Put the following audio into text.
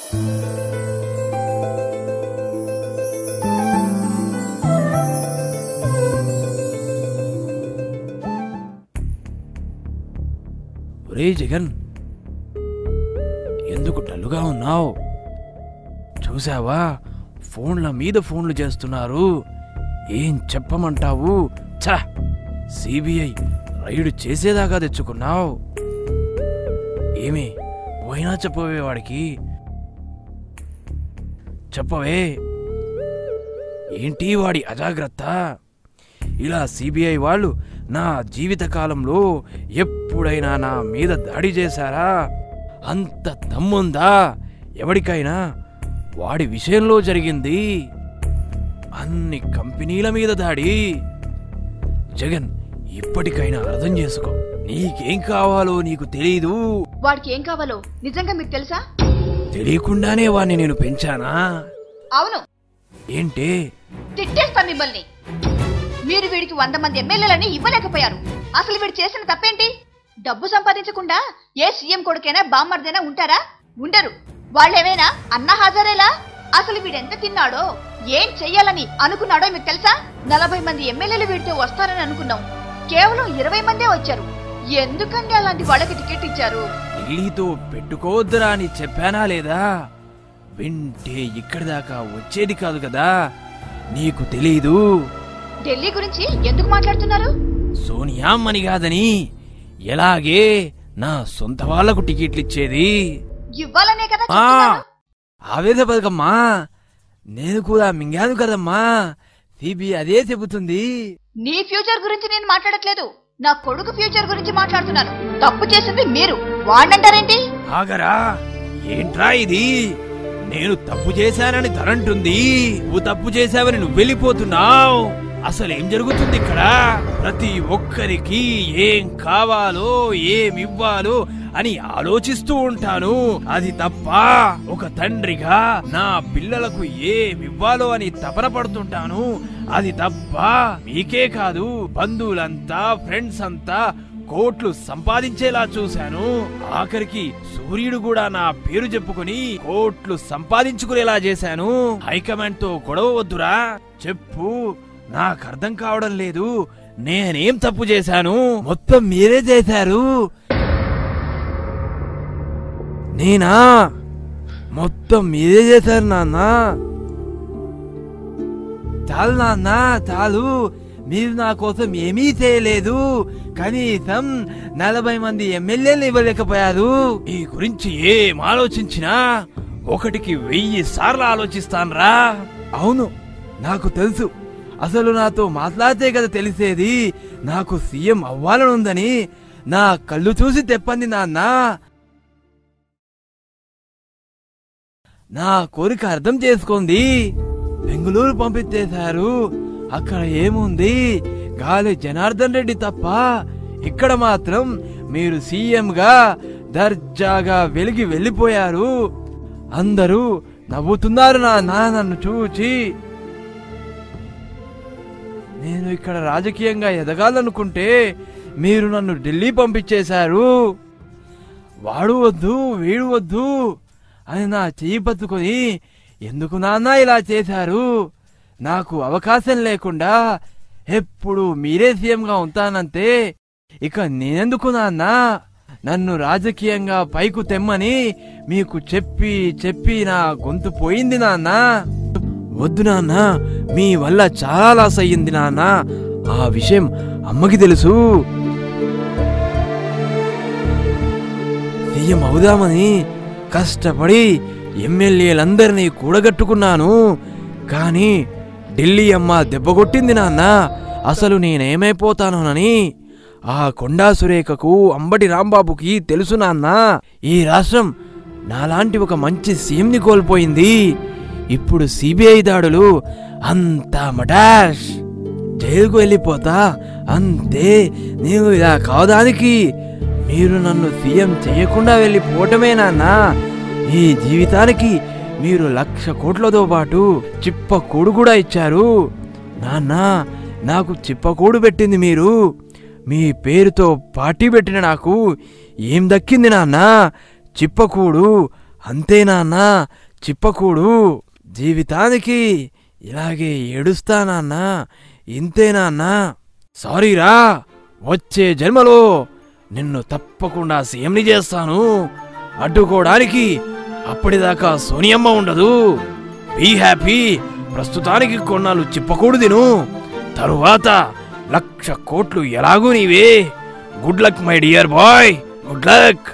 ఒరే జగన్, ఎందుకు డల్లుగా ఉన్నావు? చూసావా, ఫోన్ల మీద ఫోన్లు చేస్తున్నారు. ఏం చెప్పమంటావు? ఛ, సిబిఐ రైడ్ చేసేదాకా తెచ్చుకున్నావు. ఏమి పోయినా చెప్పవే వాడికి, చెప్పవే. ఏంటి వాడి అజాగ్రత్త? ఇలా సిబిఐ వాళ్ళు నా జీవితకాలంలో ఎప్పుడైనా నా మీద దాడి చేశారా? అంత దమ్ముందా ఎవడికైనా? వాడి విషయంలో జరిగింది అన్ని కంపెనీల మీద దాడి. జగన్, ఇప్పటికైనా అర్థం చేసుకో. నీకేం కావాలో నీకు తెలీదు. వాడికి ఏం కావాలో నిజంగా మీకు తెలుసా? తెలియకుండానే వాడిని నేను పెంచానా? అవును. ఏంటి? తిట్టేస్తా మిమ్మల్ని. మీరు వీడికి 100 మంది ఎమ్మెల్యేలని ఇవ్వలేకపోయారు. అసలు వీడు చేసిన తప్పేంటి? డబ్బు సంపాదించకుండా ఏ సీఎం కొడుకైనా బామ్మర్దైనా ఉంటారా? ఉండరు. వాళ్ళేమైనా అన్నా హాజరేలా? అసలు వీడెంత తిన్నాడో, ఏం చెయ్యాలని అనుకున్నాడో మీకు తెలుసా? 40 మంది ఎమ్మెల్యేలు వీడితో వస్తారని అనుకున్నాం. కేవలం 20 మందే వచ్చారు. ఎందుకండి అలాంటి వాళ్ళకి టికెట్ ఇచ్చారు? ఢిల్లీతో పెట్టుకోవద్దురా అని చెప్పానా లేదా? వింటే ఇక్కడి దాకా వచ్చేది కాదు కదా. నీకు తెలీదు. ఢిల్లీ గురించి ఎందుకు మాట్లాడుతున్నారు? సోనియా అమ్మని కాదని, ఎలాగే నా సొంత వాళ్లకు టికెట్లు ఇచ్చేది. ఇవ్వాలనే కదా. ఆవేదపడకమ్మా, నేను కూడా మింగాను కదమ్మా. సిబి అదే చెబుతుంది. నీ ఫ్యూచర్ గురించి నేను మాట్లాడట్లేదు, నా కొడుకు ఫ్యూచర్ గురించి మాట్లాడుతున్నాను. తప్పు చేసింది మీరు, వాడంటారేంటి? ఆగరా, ఏంట్రా ఇది? నేను తప్పు చేశానని తనంటుంది, నువ్వు తప్పు చేశావని నువ్వు వెళ్ళిపోతున్నావు. అసలేం జరుగుతుంది ఇక్కడ? ప్రతి ఒక్కరికి ఏం కావాలో ఏమివ్వాలో అని ఆలోచిస్తూ ఉంటాను. అది తప్ప? ఒక తండ్రిగా నా పిల్లలకు ఏమివ్వాలో అని తపన పడుతుంటాను. అది తప్ప? మీకే కాదు, బంధువులంతా ఫ్రెండ్స్ అంతా కోట్లు సంపాదించేలా చూశాను. ఆఖరికి సూర్యుడు కూడా నా పేరు చెప్పుకొని కోట్లు సంపాదించుకునేలా చేశాను. హైకమాండ్ తో గొడవ వద్దురా, చెప్పు. నాకు అర్థం కావడం లేదు. నేనేం తప్పు చేశాను? మొత్తం మీరే చేశారు. నేనా? మొత్తం మీరే చేశారు నాన్న. చాలు నాన్న, చాలు. మీరు నా కోసం ఏమీ చేయలేదు. కనీసం 40 మంది ఎమ్మెల్యేలు ఇవ్వలేకపోయారు. ఈ గురించి ఏం ఆలోచించినా 1కి 1000 సార్లు ఆలోచిస్తాన్రా. అవును, నాకు తెలుసు. అసలు నాతో మాట్లాడితే కదా తెలిసేది నాకు సీఎం అవ్వాలనుందని. నా కళ్ళు చూసి తెప్పంది నాన్న. నా కోరిక అర్థం చేసుకోండి. బెంగళూరు పంపించేశారు. అక్కడ ఏముంది? గాలి జనార్దన్ రెడ్డి తప్ప. ఇక్కడ మాత్రం మీరు సీఎంగా దర్జాగా వెలిగి వెళ్ళిపోయారు. అందరూ నవ్వుతున్నారు నాన్న నన్ను చూచి. నేను ఇక్కడ రాజకీయంగా ఎదగాలనుకుంటే మీరు నన్ను ఢిల్లీ పంపించేశారు. వాడు వద్దు వీడు వద్దు అని నా చెయ్యి పట్టుకొని ఎందుకు నాన్న ఇలా చేశారు? నాకు అవకాశం లేకుండా ఎప్పుడు మీరే సీఎంగా ఉంటానంతే. ఇక నేనెందుకు నాన్న? నన్ను రాజకీయంగా పైకు తెమ్మని మీకు చెప్పి చెప్పి నా గొంతు పోయింది నాన్న. వద్దు నాన్న, మీ వల్ల చాలా లాస్ అయ్యింది నాన్న. ఆ విషయం అమ్మకి తెలుసు. సీఎం అవుదామని కష్టపడి ఎమ్మెల్యేలందరినీ కూడగట్టుకున్నాను. కానీ ఢిల్లీ అమ్మ దెబ్బ కొట్టింది నాన్న. అసలు నేనేమైపోతానోనని. ఆ కొండా సురేఖకు, అంబటి రాంబాబుకి తెలుసు నాన్న. ఈ రాష్ట్రం నాలాంటి ఒక మంచి సీఎంని కోల్పోయింది. ఇప్పుడు సిబిఐ దాడులు అంతా మడాష్. జైలుకు వెళ్ళిపోతా అంతే. నేను ఇలా కావడానికి మీరు నన్ను సీఎం చేయకుండా వెళ్ళిపోవటమే నాన్న. ఈ జీవితానికి మీరు 1,00,000 కోట్లతో పాటు చిప్పకూడు కూడా ఇచ్చారు నాన్న. నాకు చిప్పకూడు పెట్టింది మీరు. మీ పేరుతో పార్టీ పెట్టిన నాకు ఏం దక్కింది నాన్న? చిప్పకూడు అంతేనా అన్నా, చిప్పకూడు. జీవితానికి ఇలాగే ఏడుస్తానా అన్నా, ఇంతేనా అన్నా? సారీరా, వచ్చే జన్మలో నిన్ను తప్పకుండా సీఎంని చేస్తాను. అడ్డుకోవడానికి అప్పటిదాకా సోనియమ్మ ఉండదు. Be happy. ప్రస్తుతానికి కొన్నాళ్ళు చిప్పకూడు తిను, తరువాత 1,00,000 కోట్లు ఎలాగూ నీవే. Good luck my dear boy, good luck.